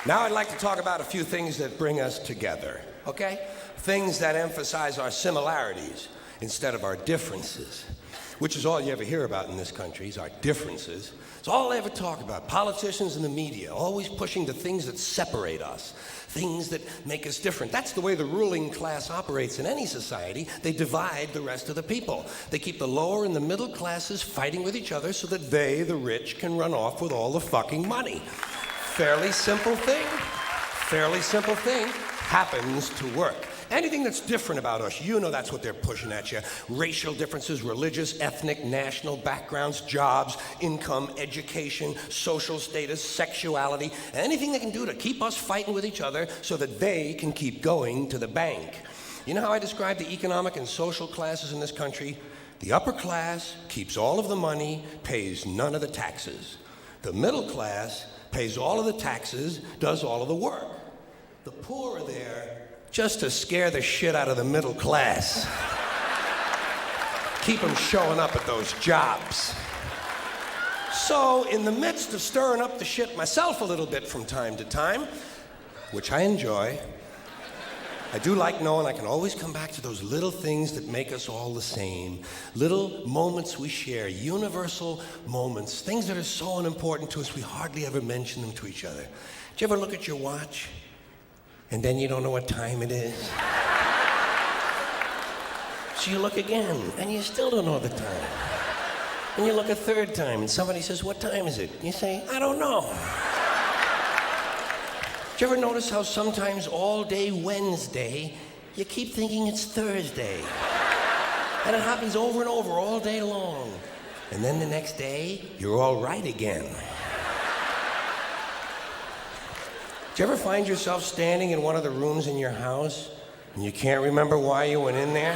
Now I'd like to talk about a few things that bring us together, okay? Things that emphasize our similarities instead of our differences, which is all you ever hear about in this country, is our differences. It's all they ever talk about. Politicians and the media, always pushing the things that separate us, things that make us different. That's the way the ruling class operates in any society. They divide the rest of the people. They keep the lower and the middle classes fighting with each other so that they, the rich, can run off with all the fucking money. Fairly simple thing, happens to work. Anything that's different about us, you know that's what they're pushing at you. Racial differences, religious, ethnic, national backgrounds, jobs, income, education, social status, sexuality, anything they can do to keep us fighting with each other so that they can keep going to the bank. You know how I describe the economic and social classes in this country? The upper class keeps all of the money, pays none of the taxes. The middle class pays all of the taxes, does all of the work. The poor are there just to scare the shit out of the middle class. Keep them showing up at those jobs. So, in the midst of stirring up the shit myself a little bit from time to time, which I enjoy, I do like knowing I can always come back to those little things that make us all the same. Little moments we share, universal moments, things that are so unimportant to us we hardly ever mention them to each other. Do you ever look at your watch and then you don't know what time it is? So you look again and you still don't know the time. And you look a third time and somebody says, "What time is it?" You say, "I don't know." Do you ever notice how sometimes all day Wednesday, you keep thinking it's Thursday? And it happens over and over all day long. And then the next day, you're all right again. Do you ever find yourself standing in one of the rooms in your house and you can't remember why you went in there?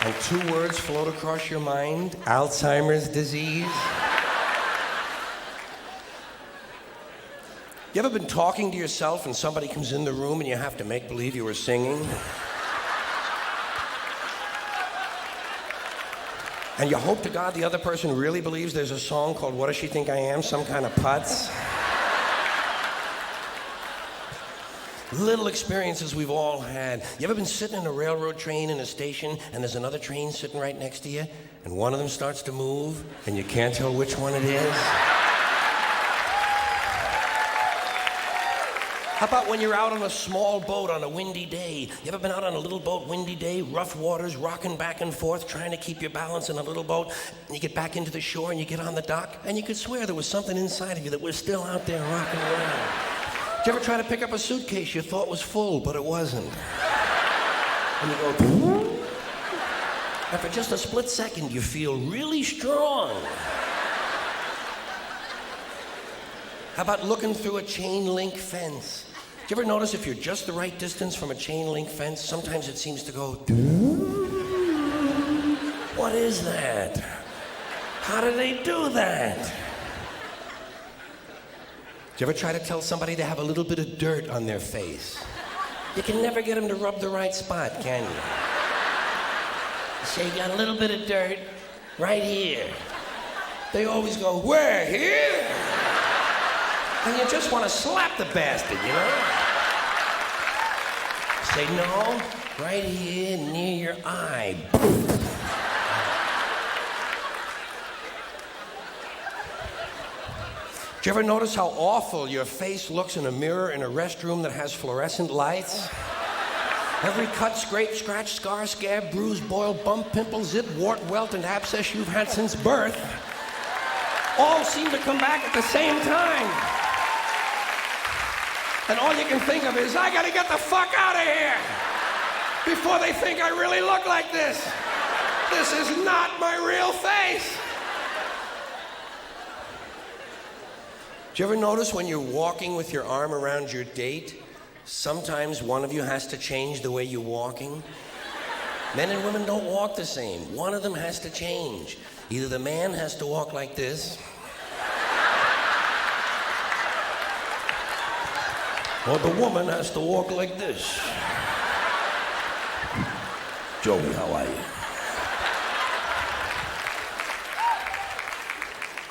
And two words float across your mind: Alzheimer's disease. You ever been talking to yourself and somebody comes in the room and you have to make believe you were singing? And you hope to God the other person really believes there's a song called "What Does She Think I Am?" Some kind of putz. Little experiences we've all had. You ever been sitting in a railroad train in a station and there's another train sitting right next to you and one of them starts to move and you can't tell which one it is? How about when you're out on a small boat on a windy day? You ever been out on a little boat, windy day, rough waters, rocking back and forth, trying to keep your balance in a little boat, and you get back into the shore and you get on the dock and you could swear there was something inside of you that was still out there rocking around? Did you ever try to pick up a suitcase you thought was full, but it wasn't? And you go, and for just a split second, you feel really strong. How about looking through a chain link fence? Do you ever notice if you're just the right distance from a chain link fence, sometimes it seems to go, what is that? How do they do that? Do you ever try to tell somebody they have a little bit of dirt on their face? You can never get them to rub the right spot, can you? You say, "You got a little bit of dirt right here." They always go, "Where? Here?" And you just want to slap the bastard, you know? Say, "No, right here near your eye." Do you ever notice how awful your face looks in a mirror in a restroom that has fluorescent lights? Every cut, scrape, scratch, scar, scab, bruise, boil, bump, pimple, zit, wart, welt, and abscess you've had since birth all seem to come back at the same time. And all you can think of is, I gotta get the fuck out of here before they think I really look like this. This is not my real face. Do you ever notice when you're walking with your arm around your date, sometimes one of you has to change the way you're walking? Men and women don't walk the same. One of them has to change. Either the man has to walk like this, or the woman has to walk like this. Joey, how are you?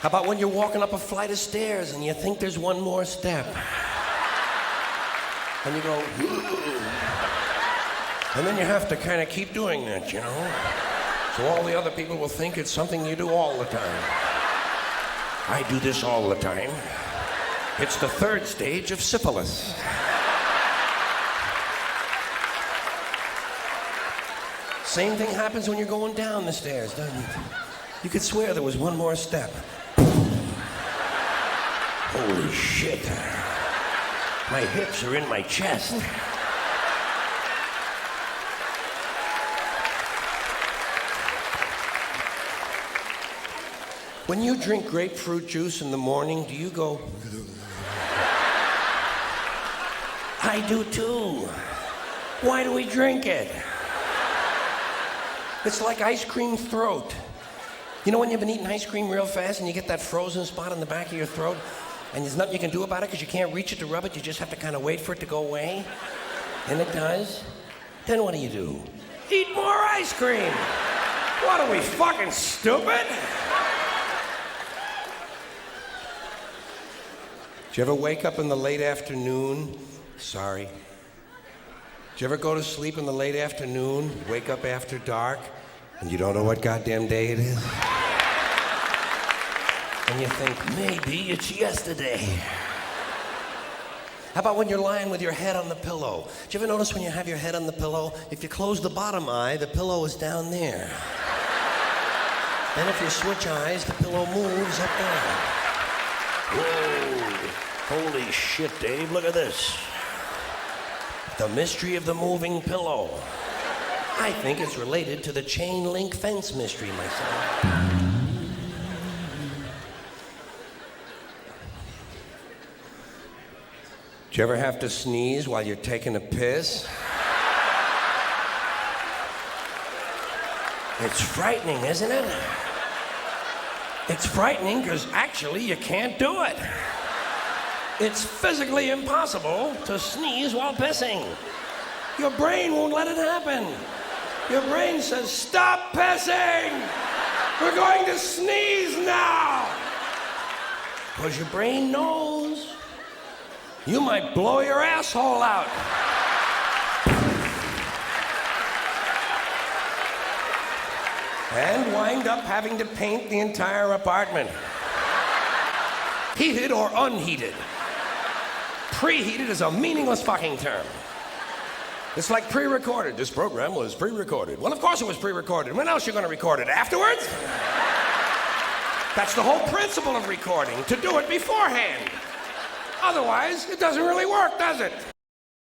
How about when you're walking up a flight of stairs and you think there's one more step? And you go, and then you have to kind of keep doing that, you know? So all the other people will think it's something you do all the time. I do this all the time. It's the third stage of syphilis. Same thing happens when you're going down the stairs, doesn't it? You could swear there was one more step. Holy shit. My hips are in my chest. When you drink grapefruit juice in the morning, do you go... I do too. Why do we drink it? It's like ice cream throat. You know when you've been eating ice cream real fast and you get that frozen spot on the back of your throat and there's nothing you can do about it because you can't reach it to rub it, you just have to kind of wait for it to go away? And it does. Then what do? Eat more ice cream. What are we, fucking stupid? Did you ever wake up in the late afternoon? Sorry. Did you ever go to sleep in the late afternoon, wake up after dark, and you don't know what goddamn day it is? And you think, maybe it's yesterday. How about when you're lying with your head on the pillow? Did you ever notice when you have your head on the pillow, if you close the bottom eye, the pillow is down there. Then if you switch eyes, the pillow moves up there. Whoa, holy shit, Dave, look at this. The mystery of the moving pillow. I think it's related to the chain link fence mystery myself. Did you ever have to sneeze while you're taking a piss? It's frightening, isn't it? It's frightening because actually you can't do it. It's physically impossible to sneeze while pissing. Your brain won't let it happen. Your brain says, stop pissing! We're going to sneeze now! Because your brain knows you might blow your asshole out. And wind up having to paint the entire apartment. Heated or unheated. Preheated is a meaningless fucking term. It's like pre-recorded. This program was pre-recorded. Well, of course it was pre-recorded. When else are you going to record it? Afterwards? That's the whole principle of recording, to do it beforehand. Otherwise, it doesn't really work, does it?